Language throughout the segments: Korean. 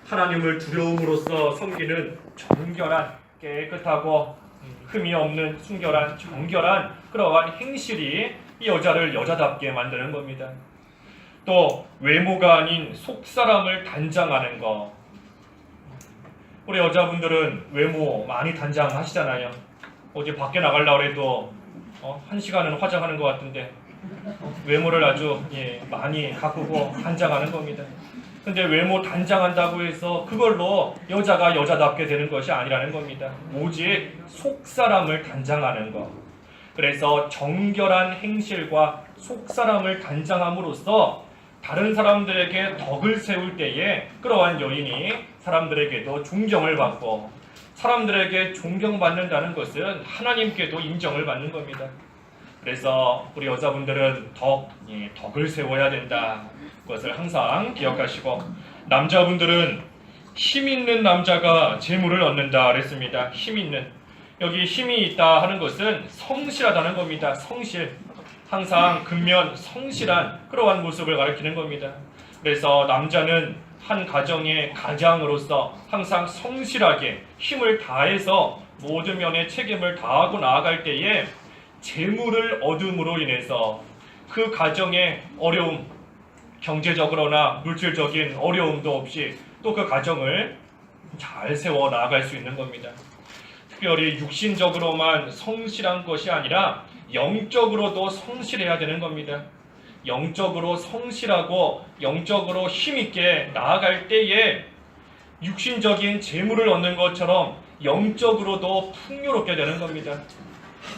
하나님을 두려움으로써 섬기는 정결한, 깨끗하고 흠이 없는 순결한, 정결한 그러한 행실이 이 여자를 여자답게 만드는 겁니다. 또 외모가 아닌 속사람을 단장하는 것. 우리 여자분들은 외모 많이 단장하시잖아요. 어디 밖에 나가려고 해도 1시간은 화장하는 것 같은데 외모를 아주 많이 가꾸고 단장하는 겁니다. 근데 외모 단장한다고 해서 그걸로 여자가 여자답게 되는 것이 아니라는 겁니다. 오직 속사람을 단장하는 것. 그래서 정결한 행실과 속사람을 단장함으로써 다른 사람들에게 덕을 세울 때에 그러한 여인이 사람들에게도 존경을 받고, 사람들에게 존경받는다는 것은 하나님께도 인정을 받는 겁니다. 그래서 우리 여자분들은 덕을 세워야 된다. 그것을 항상 기억하시고, 남자분들은 힘 있는 남자가 재물을 얻는다 그랬습니다. 힘 있는, 여기 힘이 있다 하는 것은 성실하다는 겁니다. 성실, 항상 근면 성실한 그러한 모습을 가리키는 겁니다. 그래서 남자는 한 가정의 가장으로서 항상 성실하게 힘을 다해서 모든 면의 책임을 다하고 나아갈 때에 재물을 얻음으로 인해서 그 가정의 어려움, 경제적으로나 물질적인 어려움도 없이 또 그 가정을 잘 세워 나아갈 수 있는 겁니다. 특별히 육신적으로만 성실한 것이 아니라 영적으로도 성실해야 되는 겁니다. 영적으로 성실하고 영적으로 힘있게 나아갈 때에 육신적인 재물을 얻는 것처럼 영적으로도 풍요롭게 되는 겁니다.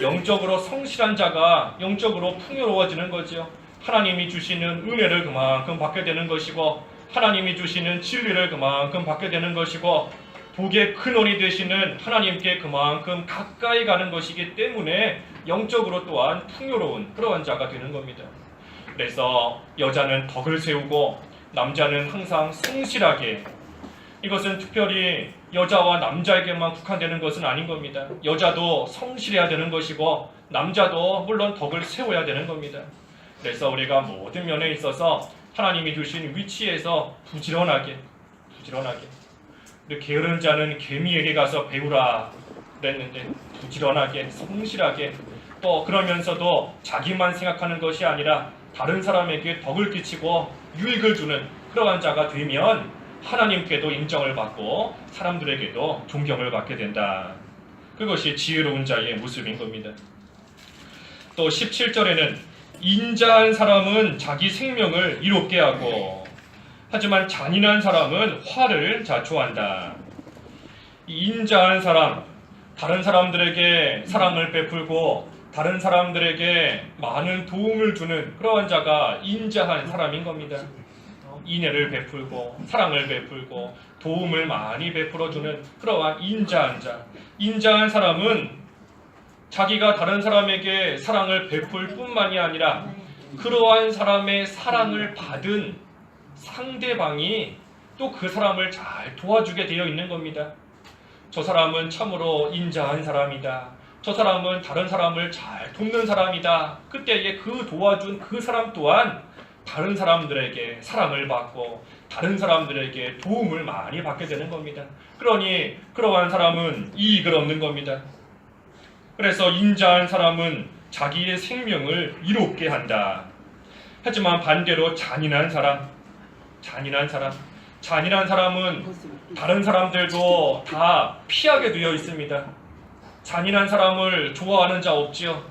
영적으로 성실한 자가 영적으로 풍요로워지는 거죠. 하나님이 주시는 은혜를 그만큼 받게 되는 것이고, 하나님이 주시는 진리를 그만큼 받게 되는 것이고, 복의 근원이 되시는 하나님께 그만큼 가까이 가는 것이기 때문에 영적으로 또한 풍요로운 그러한 자가 되는 겁니다. 그래서 여자는 덕을 세우고 남자는 항상 성실하게, 이것은 특별히 여자와 남자에게만 국한되는 것은 아닌 겁니다. 여자도 성실해야 되는 것이고 남자도 물론 덕을 세워야 되는 겁니다. 그래서 우리가 모든 면에 있어서 하나님이 주신 위치에서 부지런하게 게으른 자는 개미에게 가서 배우라 그랬는데, 부지런하게 성실하게, 또 그러면서도 자기만 생각하는 것이 아니라 다른 사람에게 덕을 끼치고 유익을 주는 그러한 자가 되면 하나님께도 인정을 받고 사람들에게도 존경을 받게 된다. 그것이 지혜로운 자의 모습인 겁니다. 또 17절에는 인자한 사람은 자기 생명을 이롭게 하고 하지만 잔인한 사람은 화를 자초한다. 이 인자한 사람, 다른 사람들에게 사랑을 베풀고 다른 사람들에게 많은 도움을 주는 그러한 자가 인자한 사람인 겁니다. 인애를 베풀고 사랑을 베풀고 도움을 많이 베풀어주는 그러한 인자한 자. 인자한 사람은 자기가 다른 사람에게 사랑을 베풀 뿐만이 아니라 그러한 사람의 사랑을 받은 상대방이 또 그 사람을 잘 도와주게 되어 있는 겁니다. 저 사람은 참으로 인자한 사람이다. 저 사람은 다른 사람을 잘 돕는 사람이다. 그때에 그 도와준 그 사람 또한 다른 사람들에게 사랑을 받고 다른 사람들에게 도움을 많이 받게 되는 겁니다. 그러니 그러한 사람은 이익을 얻는 겁니다. 그래서 인자한 사람은 자기의 생명을 이롭게 한다. 하지만 반대로 잔인한 사람은 다른 사람들도 다 피하게 되어 있습니다. 잔인한 사람을 좋아하는 자 없지요.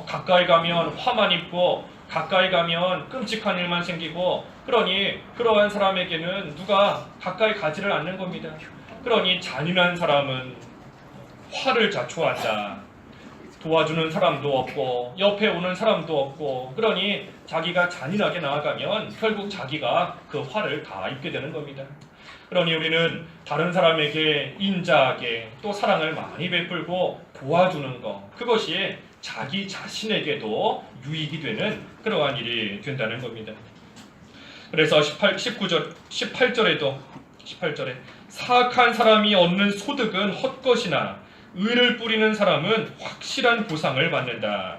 가까이 가면 화만 입고 가까이 가면 끔찍한 일만 생기고, 그러니 그러한 사람에게는 누가 가까이 가지를 않는 겁니다. 그러니 잔인한 사람은 화를 자초한다. 도와주는 사람도 없고 옆에 오는 사람도 없고, 그러니 자기가 잔인하게 나아가면 결국 자기가 그 화를 다 입게 되는 겁니다. 그러니 우리는 다른 사람에게 인자하게 또 사랑을 많이 베풀고 도와주는 것, 그것이 자기 자신에게도 유익이 되는 그러한 일이 된다는 겁니다. 그래서 18절에 사악한 사람이 얻는 소득은 헛것이나 의를 뿌리는 사람은 확실한 보상을 받는다.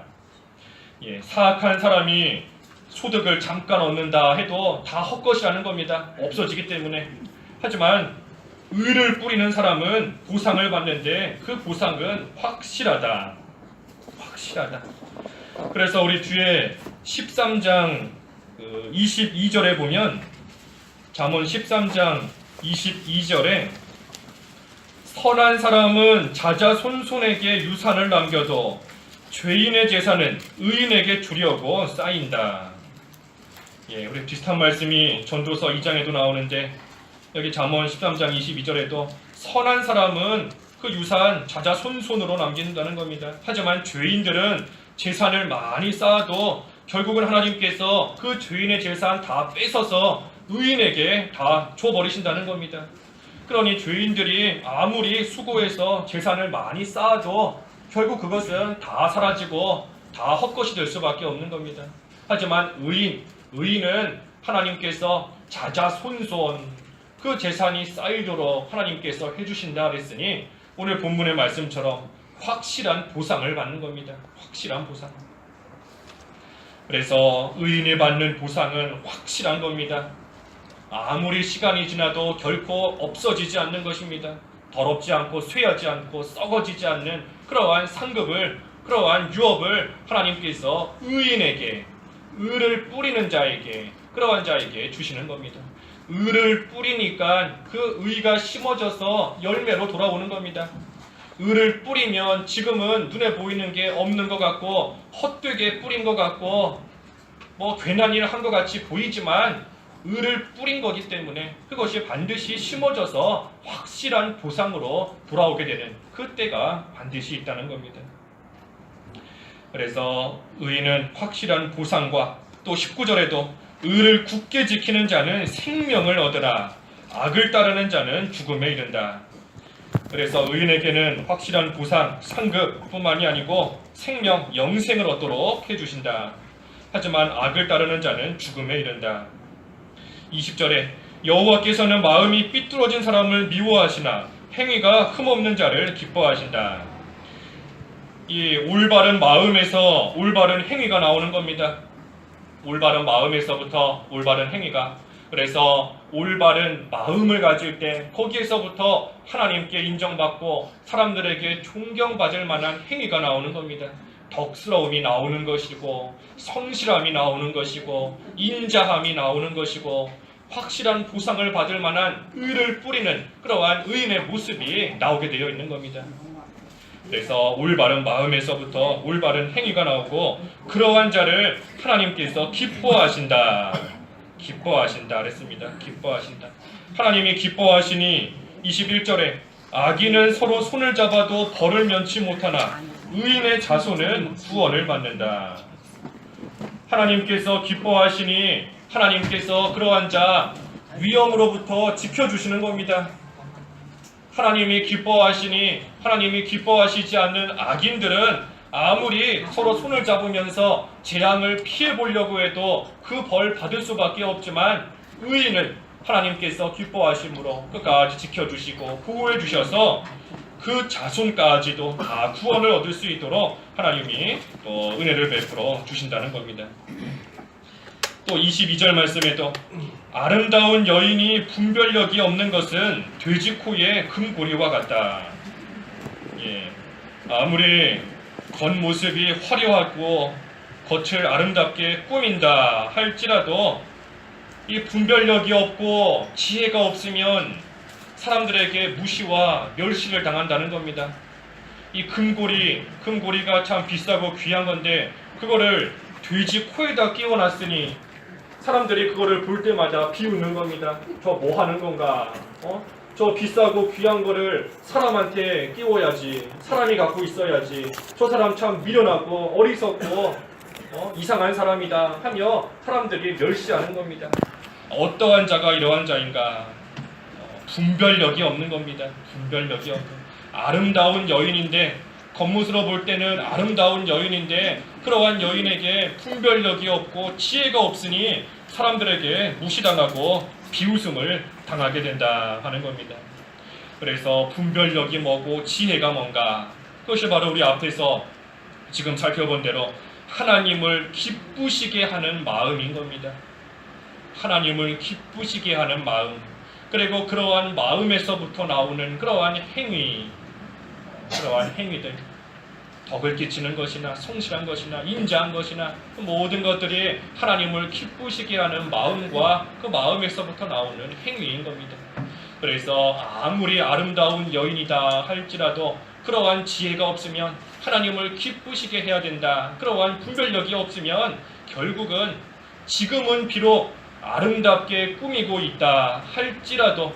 사악한 사람이 소득을 잠깐 얻는다 해도 다 헛것이라는 겁니다. 없어지기 때문에. 하지만 의를 뿌리는 사람은 보상을 받는데 그 보상은 확실하다. 확실하다. 그래서 우리 뒤에 13장 22절에 보면 잠언 13장 22절에 선한 사람은 자자손손에게 유산을 남겨도 죄인의 재산은 의인에게 주려고 쌓인다. 예, 우리 비슷한 말씀이 전도서 2장에도 나오는데 여기 잠언 13장 22절에도 선한 사람은 그 유산 자자손손으로 남긴다는 겁니다. 하지만 죄인들은 재산을 많이 쌓아도 결국은 하나님께서 그 죄인의 재산 다 뺏어서 의인에게 다 줘버리신다는 겁니다. 그러니 죄인들이 아무리 수고해서 재산을 많이 쌓아도 결국 그것은 다 사라지고 다 헛것이 될 수밖에 없는 겁니다. 하지만 의인은 하나님께서 자자손손 그 재산이 쌓이도록 하나님께서 해주신다 그랬으니 오늘 본문의 말씀처럼 확실한 보상을 받는 겁니다. 확실한 보상. 그래서 의인이 받는 보상은 확실한 겁니다. 아무리 시간이 지나도 결코 없어지지 않는 것입니다. 더럽지 않고 쇠하지 않고 썩어지지 않는 그러한 상급을, 그러한 유업을 하나님께서 의인에게, 의를 뿌리는 자에게, 그러한 자에게 주시는 겁니다. 의를 뿌리니까 그 의가 심어져서 열매로 돌아오는 겁니다. 의를 뿌리면 지금은 눈에 보이는 게 없는 것 같고 헛되게 뿌린 것 같고 괜한 일을 한 것 같이 보이지만 의를 뿌린 거기 때문에 그것이 반드시 심어져서 확실한 보상으로 돌아오게 되는 그때가 반드시 있다는 겁니다. 그래서 의인은 확실한 보상과 또 19절에도 의를 굳게 지키는 자는 생명을 얻으라. 악을 따르는 자는 죽음에 이른다. 그래서 의인에게는 확실한 보상, 상급뿐만이 아니고 생명, 영생을 얻도록 해주신다. 하지만 악을 따르는 자는 죽음에 이른다. 20절에 여호와께서는 마음이 삐뚤어진 사람을 미워하시나 행위가 흠없는 자를 기뻐하신다. 이 올바른 마음에서 올바른 행위가 나오는 겁니다. 올바른 마음에서부터 올바른 행위가, 그래서 올바른 마음을 가질 때 거기에서부터 하나님께 인정받고 사람들에게 존경받을 만한 행위가 나오는 겁니다. 덕스러움이 나오는 것이고 성실함이 나오는 것이고 인자함이 나오는 것이고 확실한 보상을 받을 만한 의를 뿌리는 그러한 의인의 모습이 나오게 되어 있는 겁니다. 그래서 올바른 마음에서부터 올바른 행위가 나오고 그러한 자를 하나님께서 기뻐하신다. 기뻐하신다 그랬습니다. 기뻐하신다. 하나님이 기뻐하시니 21절에 악인은 서로 손을 잡아도 벌을 면치 못하나 의인의 자손은 구원을 받는다. 하나님께서 기뻐하시니 하나님께서 그러한 자 위험으로부터 지켜주시는 겁니다. 하나님이 기뻐하시니 하나님이 기뻐하시지 않는 악인들은 아무리 서로 손을 잡으면서 재앙을 피해보려고 해도 그 벌 받을 수밖에 없지만 의인은 하나님께서 기뻐하심으로 끝까지 지켜주시고 보호해 주셔서 그 자손까지도 다 구원을 얻을 수 있도록 하나님이 또 은혜를 베풀어 주신다는 겁니다. 또 22절 말씀에도 아름다운 여인이 분별력이 없는 것은 돼지 코의 금고리와 같다. 예, 아무리 겉모습이 화려하고 겉을 아름답게 꾸민다 할지라도 이 분별력이 없고 지혜가 없으면 사람들에게 무시와 멸시를 당한다는 겁니다. 이 금고리가 참 비싸고 귀한 건데 그거를 돼지 코에다 끼워놨으니 사람들이 그거를 볼 때마다 비웃는 겁니다. 저 뭐 하는 건가? 저 비싸고 귀한 거를 사람한테 끼워야지. 사람이 갖고 있어야지. 저 사람 참 미련하고 어리석고 이상한 사람이다 하며 사람들이 멸시하는 겁니다. 어떠한 자가 이러한 자인가? 분별력이 없는 겁니다. 분별력이 없는. 아름다운 여인인데 겉모습으로 볼 때는 아름다운 여인인데 그러한 여인에게 분별력이 없고 지혜가 없으니 사람들에게 무시당하고 비웃음을 당하게 된다 하는 겁니다. 그래서 분별력이 뭐고 지혜가 뭔가, 그것이 바로 우리 앞에서 지금 살펴본 대로 하나님을 기쁘시게 하는 마음인 겁니다. 하나님을 기쁘시게 하는 마음. 그리고 그러한 마음에서부터 나오는 그러한 행위들, 덕을 끼치는 것이나 성실한 것이나 인자한 것이나 그 모든 것들이 하나님을 기쁘시게 하는 마음과 그 마음에서부터 나오는 행위인 겁니다. 그래서 아무리 아름다운 여인이다 할지라도 그러한 지혜가 없으면, 하나님을 기쁘시게 해야 된다, 그러한 분별력이 없으면 결국은 지금은 비록 아름답게 꾸미고 있다 할지라도,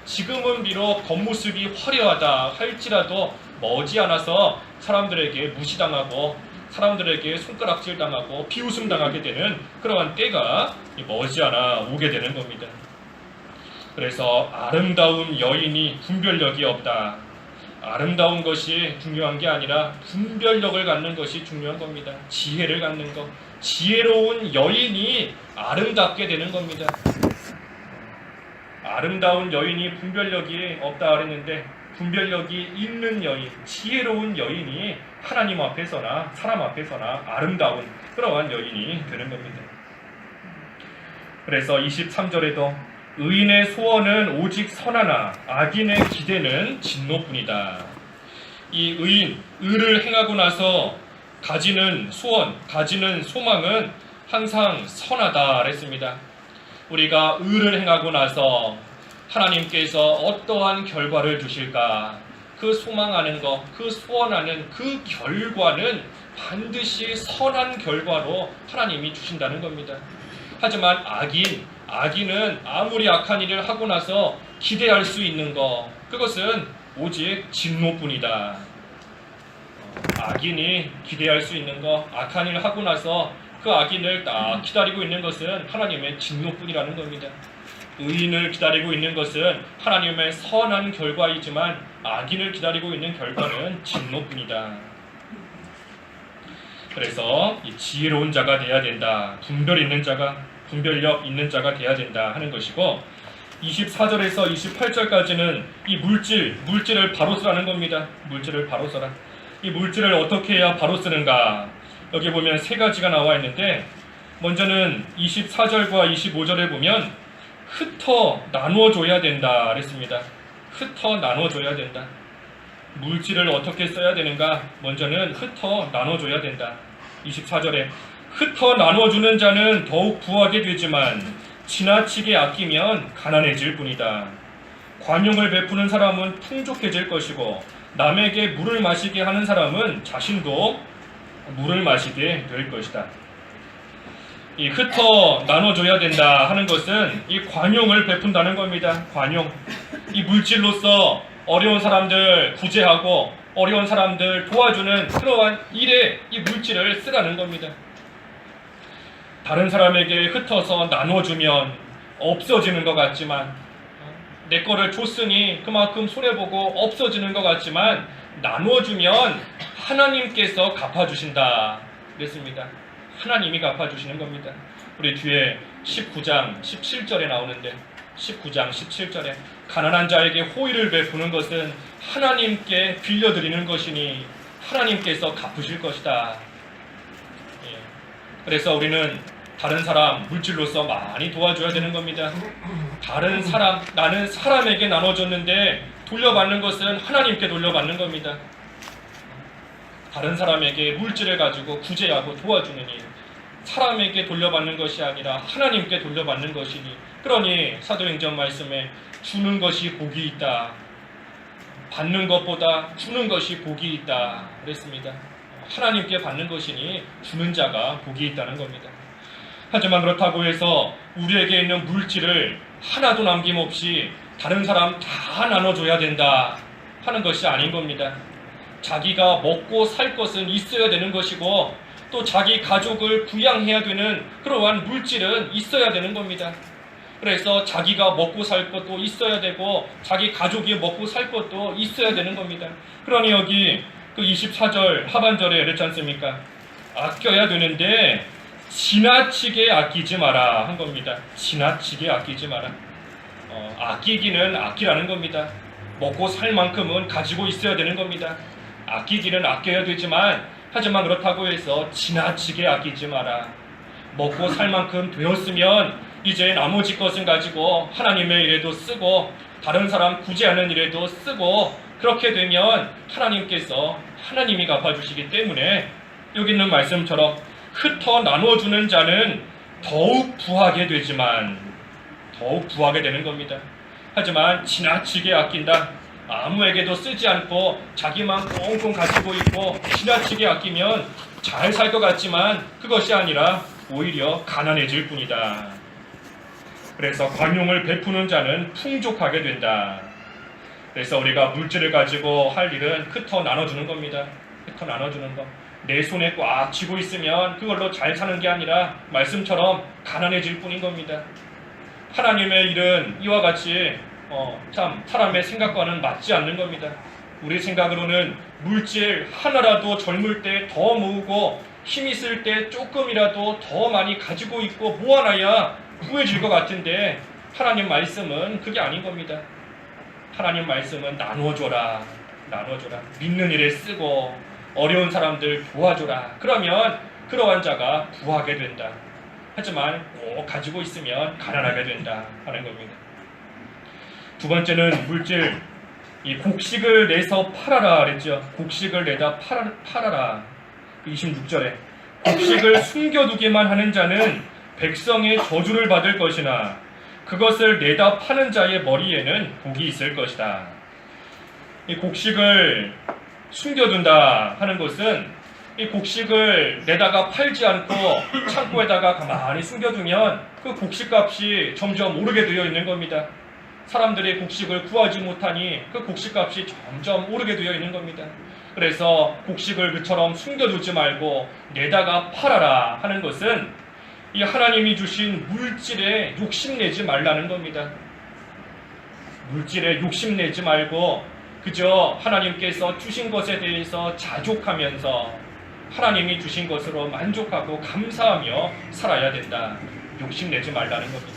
지금은 비록 겉모습이 화려하다 할지라도 머지않아서 사람들에게 무시당하고 사람들에게 손가락질 당하고 비웃음 당하게 되는 그러한 때가 머지않아 오게 되는 겁니다. 그래서 아름다운 여인이 분별력이 없다, 아름다운 것이 중요한 게 아니라 분별력을 갖는 것이 중요한 겁니다. 지혜를 갖는 것, 지혜로운 여인이 아름답게 되는 겁니다. 아름다운 여인이 분별력이 없다 그랬는데, 분별력이 있는 여인, 지혜로운 여인이 하나님 앞에서나 사람 앞에서나 아름다운 그러한 여인이 되는 겁니다. 그래서 23절에도 의인의 소원은 오직 선하나 악인의 기대는 진노뿐이다. 이 의인, 의를 행하고 나서 가지는 소원, 가지는 소망은 항상 선하다 그랬습니다. 우리가 의를 행하고 나서 하나님께서 어떠한 결과를 주실까, 그 소망하는 것, 그 소원하는 그 결과는 반드시 선한 결과로 하나님이 주신다는 겁니다. 하지만 악인은 아무리 악한 일을 하고 나서 기대할 수 있는 것, 그것은 오직 진노뿐이다. 악인이 기대할 수 있는 것, 악한 일을 하고 나서 그 악인을 딱 기다리고 있는 것은 하나님의 진노뿐이라는 겁니다. 의인을 기다리고 있는 것은 하나님의 선한 결과이지만 악인을 기다리고 있는 결과는 진노뿐이다. 그래서 이 지혜로운 자가 돼야 된다, 분별력 있는 자가 돼야 된다 하는 것이고, 24절에서 28절까지는 이 물질을 바로 쓰라는 겁니다. 물질을 바로 써라. 이 물질을 어떻게 해야 바로 쓰는가? 여기 보면 세 가지가 나와 있는데, 먼저는 24절과 25절에 보면 흩어 나눠줘야 된다 그랬습니다. 흩어 나눠줘야 된다. 물질을 어떻게 써야 되는가? 먼저는 흩어 나눠줘야 된다. 24절에 흩어 나눠주는 자는 더욱 부하게 되지만 지나치게 아끼면 가난해질 뿐이다. 관용을 베푸는 사람은 풍족해질 것이고 남에게 물을 마시게 하는 사람은 자신도 물을 마시게 될 것이다. 이 흩어 나눠줘야 된다 하는 것은 이 관용을 베푼다는 겁니다. 관용. 이 물질로서 어려운 사람들 구제하고 어려운 사람들 도와주는 그러한 일에 이 물질을 쓰라는 겁니다. 다른 사람에게 흩어서 나눠주면 없어지는 것 같지만, 내 거를 줬으니 그만큼 손해보고 없어지는 것 같지만, 나눠주면 하나님께서 갚아주신다 그랬습니다. 하나님이 갚아주시는 겁니다. 우리 뒤에 19장 17절에 나오는데, 19장 17절에 가난한 자에게 호의를 베푸는 것은 하나님께 빌려드리는 것이니 하나님께서 갚으실 것이다. 그래서 우리는 다른 사람 물질로서 많이 도와줘야 되는 겁니다. 다른 사람, 나는 사람에게 나눠줬는데 돌려받는 것은 하나님께 돌려받는 겁니다. 다른 사람에게 물질을 가지고 구제하고 도와주는 일, 사람에게 돌려받는 것이 아니라 하나님께 돌려받는 것이니, 그러니 사도행전 말씀에 주는 것이 복이 있다, 받는 것보다 주는 것이 복이 있다 그랬습니다. 하나님께 받는 것이니 주는 자가 복이 있다는 겁니다. 하지만 그렇다고 해서 우리에게 있는 물질을 하나도 남김없이 다른 사람 다 나눠줘야 된다 하는 것이 아닌 겁니다. 자기가 먹고 살 것은 있어야 되는 것이고, 또 자기 가족을 부양해야 되는 그러한 물질은 있어야 되는 겁니다. 그래서 자기가 먹고 살 것도 있어야 되고 자기 가족이 먹고 살 것도 있어야 되는 겁니다. 그러니 여기 그 24절 하반절에 그랬지 않습니까? 아껴야 되는데 지나치게 아끼지 마라 한 겁니다. 지나치게 아끼지 마라. 아끼기는 아끼라는 겁니다. 먹고 살 만큼은 가지고 있어야 되는 겁니다. 아끼기는 아껴야 되지만, 하지만 그렇다고 해서 지나치게 아끼지 마라. 먹고 살 만큼 되었으면 이제 나머지 것은 가지고 하나님의 일에도 쓰고 다른 사람 구제하는 일에도 쓰고 그렇게 되면 하나님께서 하나님이 갚아주시기 때문에 여기 있는 말씀처럼 흩어 나눠주는 자는 더욱 부하게 되지만 더욱 부하게 되는 겁니다. 하지만 지나치게 아낀다. 아무에게도 쓰지 않고 자기만 꽁꽁 가지고 있고 지나치게 아끼면 잘 살 것 같지만 그것이 아니라 오히려 가난해질 뿐이다. 그래서 관용을 베푸는 자는 풍족하게 된다. 그래서 우리가 물질을 가지고 할 일은 흩어 나눠주는 겁니다. 흩어 나눠주는 것. 내 손에 꽉 쥐고 있으면 그걸로 잘 사는 게 아니라 말씀처럼 가난해질 뿐인 겁니다. 하나님의 일은 이와 같이 참 사람의 생각과는 맞지 않는 겁니다. 우리 생각으로는 물질 하나라도 젊을 때 더 모으고 힘 있을 때 조금이라도 더 많이 가지고 있고 모아놔야 부해질 것 같은데 하나님 말씀은 그게 아닌 겁니다. 하나님 말씀은 나눠줘라. 나눠줘라. 믿는 일에 쓰고 어려운 사람들 도와줘라. 그러면 그러한 자가 부하게 된다. 하지만 꼭 가지고 있으면 가난하게 된다 하는 겁니다. 두 번째는 물질, 이 곡식을 내서 팔아라 그랬죠. 곡식을 내다 팔아라. 26절에 곡식을 숨겨두기만 하는 자는 백성의 저주를 받을 것이나 그것을 내다 파는 자의 머리에는 복이 있을 것이다. 이 곡식을 숨겨둔다 하는 것은 이 곡식을 내다가 팔지 않고 창고에다가 가만히 숨겨두면 그 곡식값이 점점 오르게 되어 있는 겁니다. 사람들이 곡식을 구하지 못하니 그 곡식값이 점점 오르게 되어 있는 겁니다. 그래서 곡식을 그처럼 숨겨두지 말고 내다가 팔아라 하는 것은 이 하나님이 주신 물질에 욕심내지 말라는 겁니다. 물질에 욕심내지 말고 그저 하나님께서 주신 것에 대해서 자족하면서 하나님이 주신 것으로 만족하고 감사하며 살아야 된다. 욕심내지 말라는 겁니다.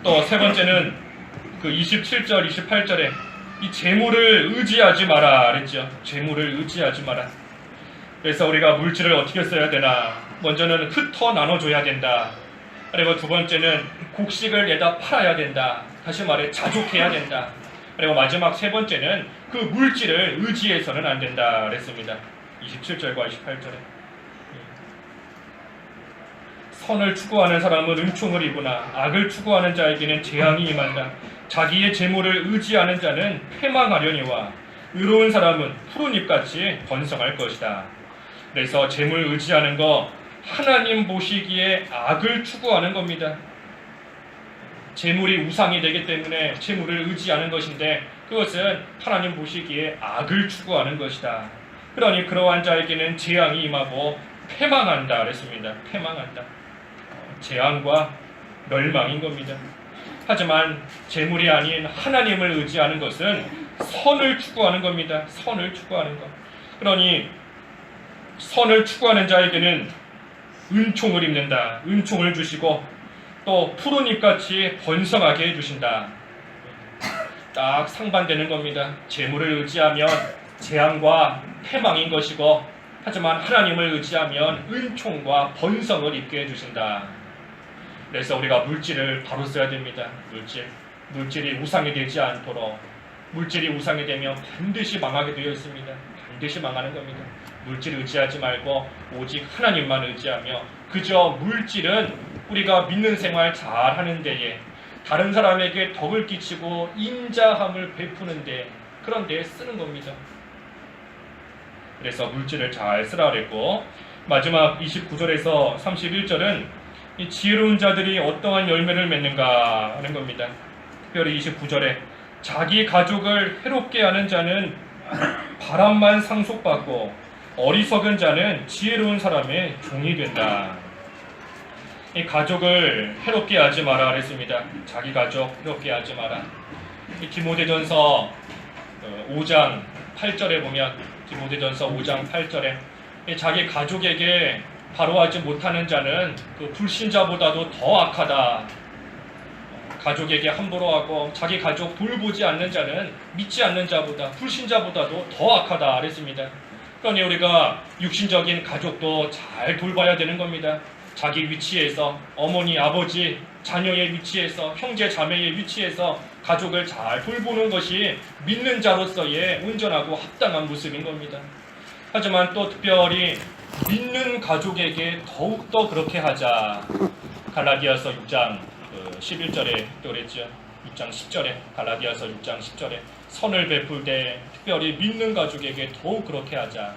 또 세 번째는 그 27절, 28절에 이 재물을 의지하지 마라 그랬죠. 재물을 의지하지 마라. 그래서 우리가 물질을 어떻게 써야 되나? 먼저는 흩어 나눠줘야 된다. 그리고 두 번째는 곡식을 내다 팔아야 된다. 다시 말해 자족해야 된다. 그리고 마지막 세 번째는 그 물질을 의지해서는 안 된다 그랬습니다. 27절과 28절에 선을 추구하는 사람은 은총을 입으나 악을 추구하는 자에게는 재앙이 임한다. 자기의 재물을 의지하는 자는 패망하려니와 의로운 사람은 푸른 잎같이 번성할 것이다. 그래서 재물 의지하는 거 하나님 보시기에 악을 추구하는 겁니다. 재물이 우상이 되기 때문에 재물을 의지하는 것인데 그것은 하나님 보시기에 악을 추구하는 것이다. 그러니 그러한 자에게는 재앙이 임하고 패망한다 그랬습니다. 패망한다. 재앙과 멸망인 겁니다. 하지만 재물이 아닌 하나님을 의지하는 것은 선을 추구하는 겁니다. 선을 추구하는 것. 그러니 선을 추구하는 자에게는 은총을 입는다. 은총을 주시고 또 푸른 잎같이 번성하게 해주신다. 딱 상반되는 겁니다. 재물을 의지하면 재앙과 패망인 것이고 하지만 하나님을 의지하면 은총과 번성을 입게 해주신다. 그래서 우리가 물질을 바로 써야 됩니다. 물질이 우상이 되지 않도록. 물질이 우상이 되면 반드시 망하게 되어 있습니다. 반드시 망하는 겁니다. 물질을 의지하지 말고 오직 하나님만 의지하며 그저 물질은 우리가 믿는 생활 잘 하는 데에 다른 사람에게 덕을 끼치고 인자함을 베푸는 데 그런 데에 쓰는 겁니다. 그래서 물질을 잘 쓰라 그랬고 마지막 29절에서 31절은 이 지혜로운 자들이 어떠한 열매를 맺는가 하는 겁니다. 특별히 29절에 자기 가족을 해롭게 하는 자는 바람만 상속받고 어리석은 자는 지혜로운 사람의 종이 된다. 이 가족을 해롭게 하지 마라 그랬습니다. 자기 가족 해롭게 하지 마라. 이 디모데전서 5장 8절에 보면 디모데전서 5장 8절에 자기 가족에게 바로하지 못하는 자는 그 불신자보다도 더 악하다. 가족에게 함부로 하고 자기 가족 돌보지 않는 자는 믿지 않는 자보다 불신자보다도 더 악하다 그랬습니다. 그러니 우리가 육신적인 가족도 잘 돌봐야 되는 겁니다. 자기 위치에서 어머니, 아버지, 자녀의 위치에서 형제, 자매의 위치에서 가족을 잘 돌보는 것이 믿는 자로서의 온전하고 합당한 모습인 겁니다. 하지만 또 특별히 믿는 가족에게 더욱더 그렇게 하자. 갈라디아서 6장 11절에 또 그랬죠. 6장 10절에 갈라디아서 6장 10절에 선을 베풀 때 특별히 믿는 가족에게 더욱 그렇게 하자.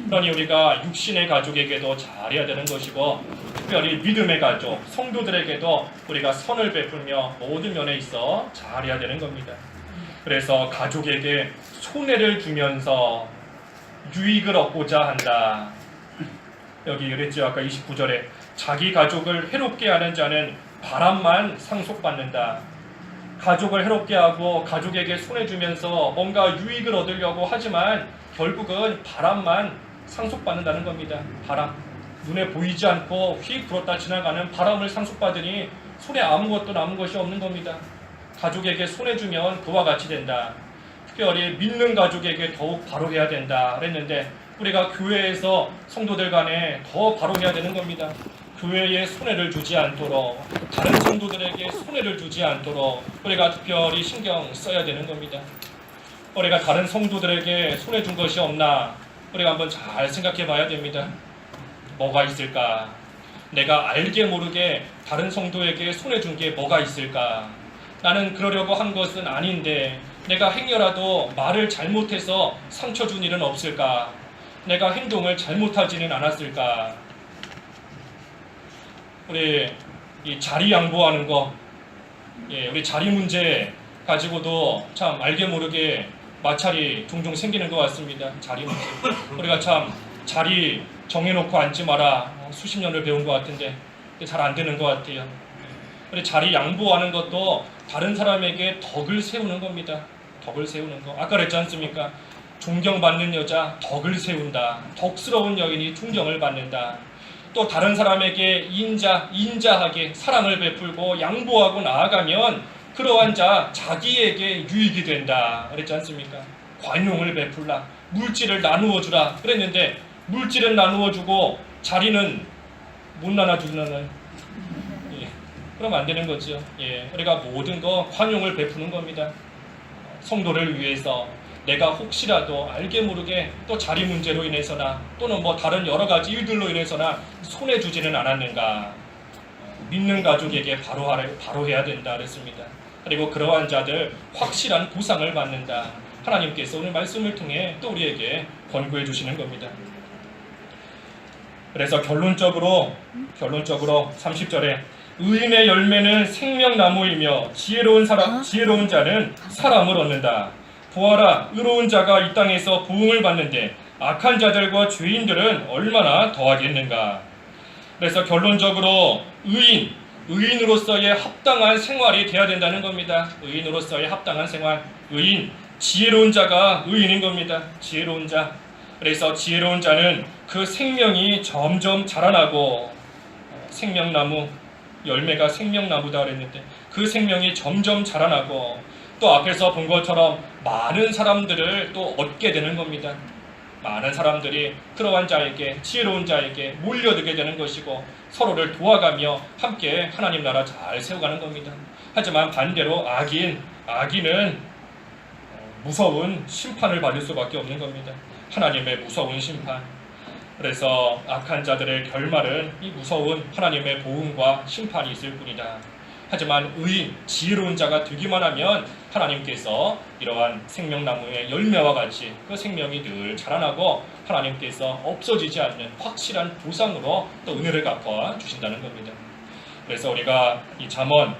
그러니 우리가 육신의 가족에게도 잘해야 되는 것이고 특별히 믿음의 가족, 성도들에게도 우리가 선을 베풀며 모든 면에 있어 잘해야 되는 겁니다. 그래서 가족에게 손해를 주면서 유익을 얻고자 한다. 여기 그랬죠. 아까 29절에 자기 가족을 해롭게 하는 자는 바람만 상속받는다. 가족을 해롭게 하고 가족에게 손해 주면서 뭔가 유익을 얻으려고 하지만 결국은 바람만 상속받는다는 겁니다. 바람. 눈에 보이지 않고 휙 불었다 지나가는 바람을 상속받으니 손에 아무것도 남은 것이 없는 겁니다. 가족에게 손해 주면 그와 같이 된다. 특별히 믿는 가족에게 더욱 바로 해야 된다 그랬는데 우리가 교회에서 성도들 간에 더 바로 해야 되는 겁니다. 교회에 손해를 주지 않도록 다른 성도들에게 손해를 주지 않도록 우리가 특별히 신경 써야 되는 겁니다. 우리가 다른 성도들에게 손해 준 것이 없나 우리가 한번 잘 생각해 봐야 됩니다. 뭐가 있을까? 내가 알게 모르게 다른 성도에게 손해 준 게 뭐가 있을까? 나는 그러려고 한 것은 아닌데 내가 행여라도 말을 잘못해서 상처 준 일은 없을까? 내가 행동을 잘못하지는 않았을까? 우리 이 자리 양보하는 거, 우리 자리 문제 가지고도 참 알게 모르게 마찰이 종종 생기는 것 같습니다. 자리 문제. 우리가 참 자리 정해놓고 앉지 마라 수십 년을 배운 것 같은데 잘 안 되는 것 같아요. 우리 자리 양보하는 것도 다른 사람에게 덕을 세우는 겁니다. 덕을 세우는 거. 아까 그랬지 않습니까? 존경받는 여자 덕을 세운다. 덕스러운 여인이 존경을 받는다. 또 다른 사람에게 인자하게 사랑을 베풀고 양보하고 나아가면 그러한 자 자기에게 유익이 된다. 그랬지 않습니까? 관용을 베풀라. 물질을 나누어 주라. 그랬는데 물질은 나누어 주고 자리는 못 나눠주는 그럼 안 되는 거죠. 우리가 모든 거 관용을 베푸는 겁니다. 성도를 위해서 내가 혹시라도 알게 모르게 또 자리 문제로 인해서나 또는 뭐 다른 여러 가지 일들로 인해서나 손해 주지는 않았는가. 믿는 가족에게 바로 해야 된다 그랬습니다. 그리고 그러한 자들 확실한 보상을 받는다. 하나님께서 오늘 말씀을 통해 또 우리에게 권고해 주시는 겁니다. 그래서 결론적으로 30절에 의인의 열매는 생명나무이며 지혜로운 자는 사람을 얻는다. 보아라, 의로운 자가 이 땅에서 부흥을 받는데 악한 자들과 죄인들은 얼마나 더하겠는가. 그래서 결론적으로 의인으로서의 합당한 생활이 돼야 된다는 겁니다. 의인으로서의 합당한 생활, 지혜로운 자가 의인인 겁니다. 지혜로운 자. 그래서 지혜로운 자는 그 생명이 점점 자라나고 생명나무, 열매가 생명나무다 그랬는데 그 생명이 점점 자라나고 또 앞에서 본 것처럼 많은 사람들을 또 얻게 되는 겁니다. 많은 사람들이 그러한 자에게, 지혜로운 자에게 몰려들게 되는 것이고 서로를 도와가며 함께 하나님 나라 잘 세워가는 겁니다. 하지만 반대로 악인은 무서운 심판을 받을 수밖에 없는 겁니다. 하나님의 무서운 심판. 그래서 악한 자들의 결말은 이 무서운 하나님의 보응과 심판이 있을 뿐이다. 하지만 지혜로운 자가 되기만 하면 하나님께서 이러한 생명나무의 열매와 같이 그 생명이 늘 자라나고 하나님께서 없어지지 않는 확실한 보상으로 또 은혜를 갚아 주신다는 겁니다. 그래서 우리가 이 잠언,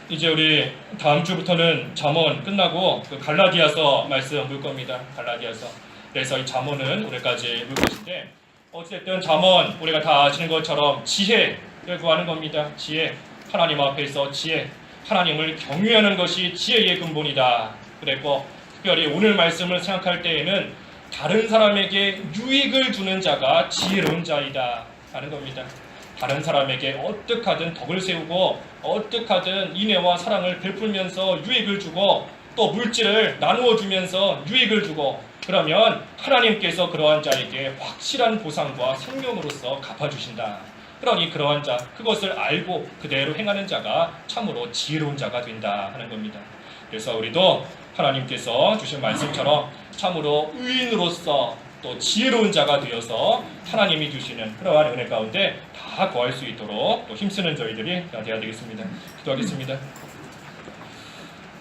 이제 우리 다음 주부터는 잠언 끝나고 그 갈라디아서 말씀 볼 겁니다. 갈라디아서. 그래서 이 잠언은 우리까지 볼 것인데 어쨌든 잠언 우리가 다 아시는 것처럼 지혜를 구하는 겁니다. 지혜. 하나님 앞에서 지혜, 하나님을 경외하는 것이 지혜의 근본이다. 그랬고 특별히 오늘 말씀을 생각할 때에는 다른 사람에게 유익을 주는 자가 지혜로운 자이다 하는 겁니다. 다른 사람에게 어떻게든 덕을 세우고 어떻게든 인애와 사랑을 베풀면서 유익을 주고 또 물질을 나누어 주면서 유익을 주고 그러면 하나님께서 그러한 자에게 확실한 보상과 생명으로서 갚아주신다. 그러니 그러한 자, 그것을 알고 그대로 행하는 자가 참으로 지혜로운 자가 된다 하는 겁니다. 그래서 우리도 하나님께서 주신 말씀처럼 참으로 의인으로서 또 지혜로운 자가 되어서 하나님이 주시는 그러한 은혜 가운데 다 거할 수 있도록 또 힘쓰는 저희들이 되어야 되겠습니다. 기도하겠습니다.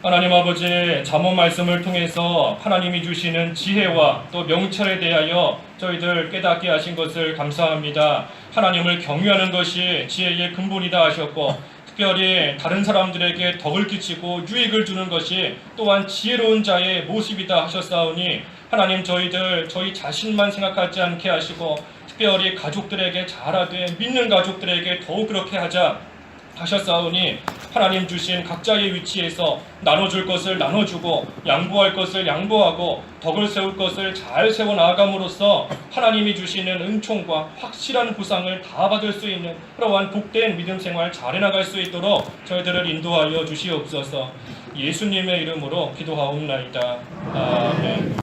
하나님 아버지, 잠언 말씀을 통해서 하나님이 주시는 지혜와 또 명철에 대하여 저희들 깨닫게 하신 것을 감사합니다. 하나님을 경외하는 것이 지혜의 근본이다 하셨고, 특별히 다른 사람들에게 덕을 끼치고 유익을 주는 것이 또한 지혜로운 자의 모습이다 하셨사오니, 하나님 저희 자신만 생각하지 않게 하시고 특별히 가족들에게 잘하되 믿는 가족들에게 더욱 그렇게 하자 하셨사오니, 하나님 주신 각자의 위치에서 나눠줄 것을 나눠주고 양보할 것을 양보하고 덕을 세울 것을 잘 세워 나아감으로써 하나님이 주시는 은총과 확실한 보상을 다 받을 수 있는 그러한 복된 믿음 생활 잘 해나갈 수 있도록 저희들을 인도하여 주시옵소서. 예수님의 이름으로 기도하옵나이다. 아멘.